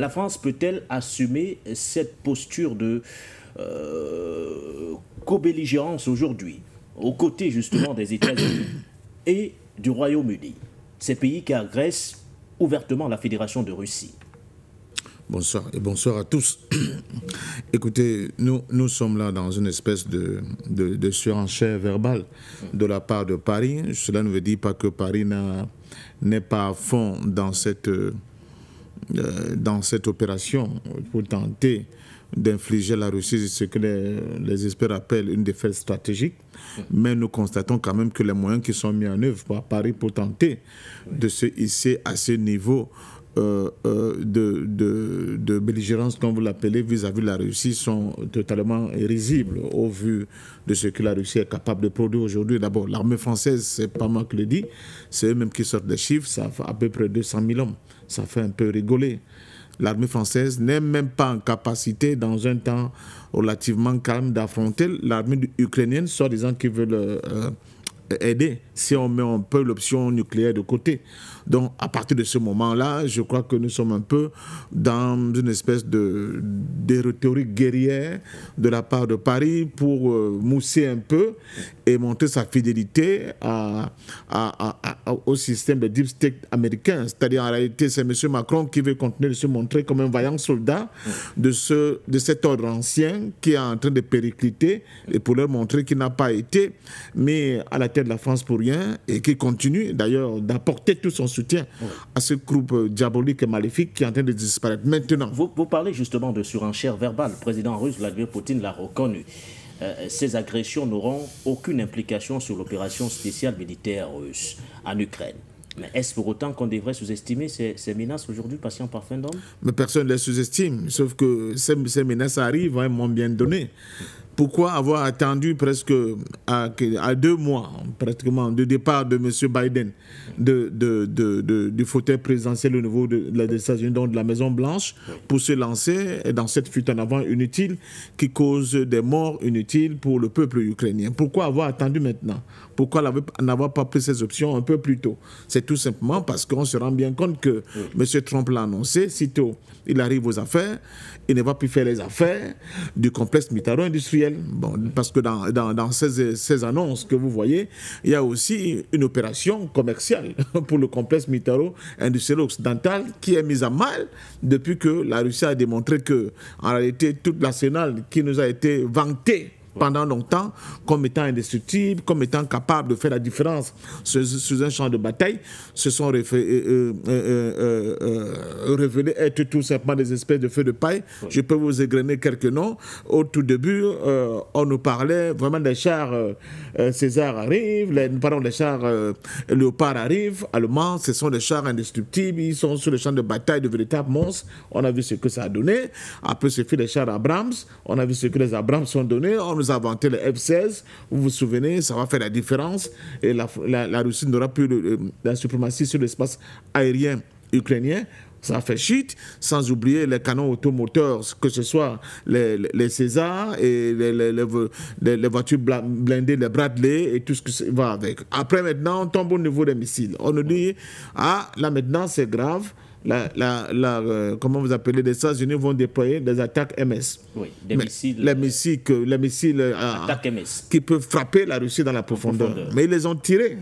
La France peut-elle assumer cette posture de co-belligérance aujourd'hui, aux côtés justement des États-Unis et du Royaume-Uni, ces pays qui agressent ouvertement la Fédération de Russie? Bonsoir et bonsoir à tous. Écoutez, nous sommes là dans une espèce de surenchère verbale de la part de Paris. Cela ne veut dire pas que Paris n'est pas à fond dans cette opération pour tenter d'infliger à la Russie ce que les experts appellent une défaite stratégique. Mais nous constatons quand même que les moyens qui sont mis en œuvre par Paris pour tenter de se hisser à ce niveau de belligérance, comme vous l'appelez, vis-à-vis de la Russie sont totalement risibles au vu de ce que la Russie est capable de produire aujourd'hui. D'abord, l'armée française, c'est pas moi qui le dis, c'est eux-mêmes qui sortent des chiffres, ça fait à peu près 200 000 hommes. Ça fait un peu rigoler. L'armée française n'est même pas en capacité, dans un temps relativement calme, d'affronter l'armée ukrainienne, soi-disant qui veut aider, si on met un peu l'option nucléaire de côté. Donc, à partir de ce moment-là, je crois que nous sommes un peu dans une espèce de rhétorique guerrière de la part de Paris pour mousser un peu et montrer sa fidélité au système de deep state américain. C'est-à-dire, en réalité, c'est M. Macron qui veut continuer de se montrer comme un vaillant soldat de cet ordre ancien qui est en train de péricliter et pour leur montrer qu'il n'a pas été mis à la tête de la France pour rien et qui continue d'ailleurs d'apporter tout son soutien à ce groupe diabolique et maléfique qui est en train de disparaître. Maintenant, vous parlez justement de surenchère verbale. Le président russe Vladimir Poutine l'a reconnu. Ces agressions n'auront aucune implication sur l'opération spéciale militaire russe en Ukraine. Mais est-ce pour autant qu'on devrait sous-estimer ces menaces aujourd'hui, patient parfum d'homme? Mais personne ne les sous-estime, sauf que ces menaces arrivent à un moment bien donné. Pourquoi avoir attendu presque à 2 mois, pratiquement, du départ de M. Biden du fauteuil présidentiel au niveau des États-Unis, donc de la Maison-Blanche, pour se lancer dans cette fuite en avant inutile qui cause des morts inutiles pour le peuple ukrainien? Pourquoi avoir attendu maintenant? Pourquoi n'avoir pas pris ces options un peu plus tôt? C'est tout simplement parce qu'on se rend bien compte que M. Trump l'a annoncé, sitôt il arrive aux affaires, il ne va plus faire les affaires du complexe militaro-industriel. Bon, parce que dans ces annonces que vous voyez, il y a aussi une opération commerciale pour le complexe militaro-industriel occidental qui est mise à mal depuis que la Russie a démontré que, en réalité, toute l'arsenal qui nous a été vanté pendant longtemps comme étant indestructible, comme étant capable de faire la différence sur un champ de bataille, se sont révélés être tout simplement des espèces de feux de paille. Je peux vous égrener quelques noms. Au tout début, on nous parlait vraiment des chars César arrivent, les chars Léopard arrivent, allemands, ce sont des chars indestructibles, ils sont sur le champ de bataille de véritables monstres. On a vu ce que ça a donné. Après, ce fut les chars Abrams, on a vu ce que les Abrams ont donné. On nous a inventé le F-16, vous vous souvenez, ça va faire la différence et la Russie n'aura plus la suprématie sur l'espace aérien ukrainien. Ça fait chute, sans oublier les canons automoteurs, que ce soit les César et les voitures blindées, les Bradley et tout ce qui va avec. Après, maintenant, on tombe au niveau des missiles. On nous dit, ah, là maintenant, c'est grave. Comment vous appelez, les États-Unis vont déployer des attaques MS. Oui, des missiles. Les missiles attaques MS. Qui peuvent frapper la Russie dans la profondeur. Mais ils les ont tirés.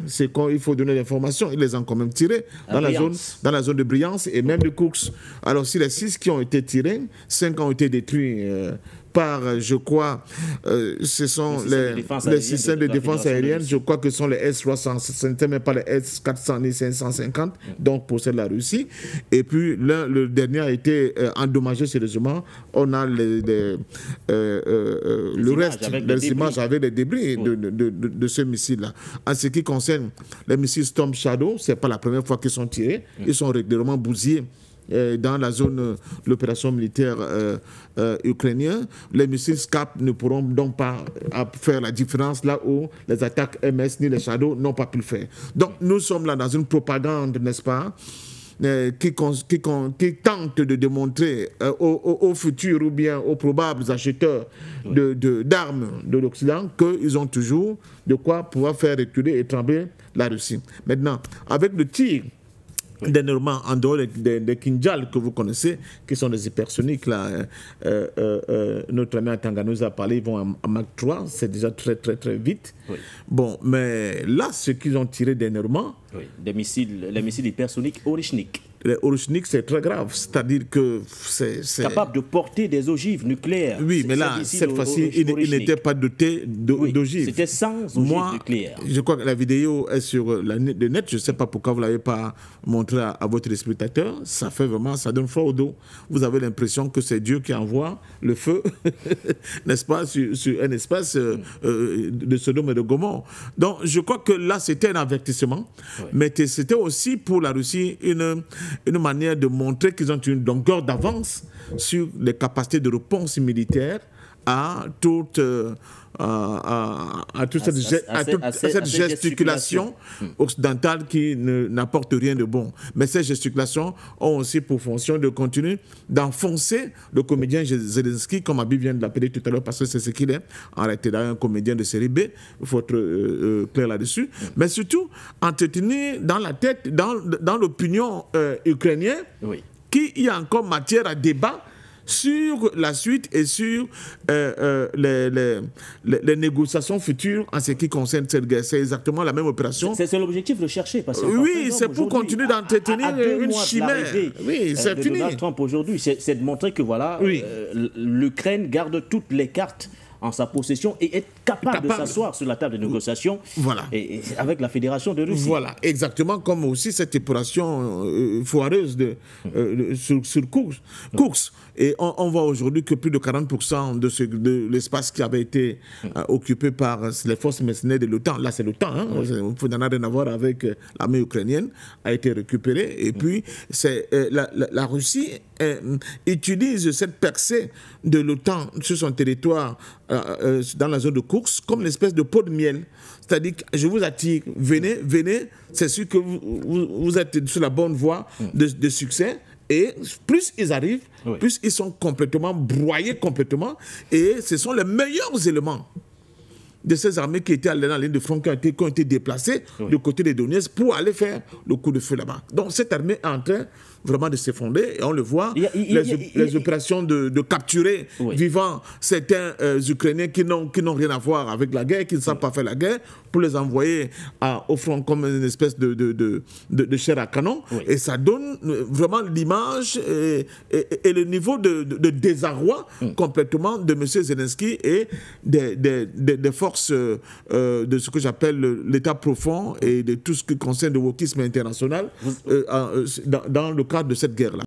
Il faut donner l'information. Ils les ont quand même tirés dans la zone de Bryansk et même de Koursk. Alors, si les 6 qui ont été tirés, 5 ont été détruits par, je crois, ce sont les systèmes de défense aérienne, je crois que ce sont les S-300, ce n'était même pas les S-400 ni 550, donc pour celle de la Russie. Et puis, le dernier a été endommagé sérieusement. On a le reste des images avec les débris de ce missile-là. En ce qui concerne les missiles Storm Shadow, ce n'est pas la première fois qu'ils sont tirés. Ils sont régulièrement bousillés dans la zone de l'opération militaire ukrainienne. Les missiles SCAP ne pourront donc pas faire la différence là où les attaques MS ni les Shadow n'ont pas pu le faire. Donc nous sommes là dans une propagande, n'est-ce pas, qui tente de démontrer aux futurs ou bien aux probables acheteurs d'armes de l'Occident qu'ils ont toujours de quoi pouvoir faire reculer et trembler la Russie. Maintenant, avec le tir dernièrement, en dehors des Kinjal que vous connaissez, qui sont des hypersoniques, là, notre ami à Tanga nous a parlé, ils vont à Mach 3, c'est déjà très vite. Oui. Bon, mais là, ce qu'ils ont tiré dernièrement... Oui, les missiles hypersoniques Orichnik. Les Orichnik, c'est très grave, c'est-à-dire que c'est... Capable de porter des ogives nucléaires. Oui, mais là, cette fois-ci, il n'était pas doté d'ogives. C'était sans ogives nucléaires. Je crois que la vidéo est sur le net, je ne sais pas pourquoi vous ne l'avez pas montré à votre spectateur. Ça fait vraiment, ça donne froid au dos. Vous avez l'impression que c'est Dieu qui envoie le feu, n'est-ce pas, sur un espace de Sodome et de Gomorrhe. Donc, je crois que là, c'était un avertissement, mais c'était aussi pour la Russie une manière de montrer qu'ils ont une longueur d'avance sur les capacités de réponse militaire à toute cette gesticulation occidentale qui n'apporte rien de bon. Mais ces gesticulations ont aussi pour fonction de continuer d'enfoncer le comédien Zelensky, comme Abi vient de l'appeler tout à l'heure, parce que c'est ce qu'il est, en réalité un comédien de série B, il faut être clair là-dessus, mais surtout entretenir dans la tête, dans l'opinion ukrainienne, qu'il y a encore matière à débat sur la suite et sur les négociations futures en ce qui concerne cette guerre. C'est exactement la même opération. C'est l'objectif recherché. Parce que oui, c'est pour continuer d'entretenir une chimère. Oui, c'est fini. Donald Trump aujourd'hui, c'est de montrer que voilà, l'Ukraine garde toutes les cartes en sa possession et est capable de s'asseoir sur la table de négociation et avec la Fédération de Russie. Voilà, exactement comme aussi cette opération foireuse sur course. Et on voit aujourd'hui que plus de 40% de l'espace qui avait été occupé par les forces mercenaires de l'OTAN, là c'est l'OTAN, il n'a rien à voir avec l'armée ukrainienne, a été récupéré. Et puis la Russie utilise cette percée de l'OTAN sur son territoire dans la zone de course comme une espèce de pot de miel. C'est-à-dire que je vous attire, venez, c'est sûr que vous êtes sur la bonne voie de succès. Et plus ils arrivent, plus ils sont complètement broyés et ce sont les meilleurs éléments de ces armées qui étaient allées dans la ligne de front, qui ont été déplacées du côté des Donetsk pour aller faire le coup de feu là-bas. Donc cette armée est en train vraiment de s'effondrer et on le voit, les opérations de capturer vivants certains Ukrainiens qui n'ont rien à voir avec la guerre, qui ne savent pas faire la guerre, pour les envoyer au front comme une espèce de chair à canon. Et ça donne vraiment l'image et le niveau de désarroi complètement de M. Zelensky et des forces de ce que j'appelle l'État profond et de tout ce qui concerne le wokisme international dans le cadre de cette guerre-là.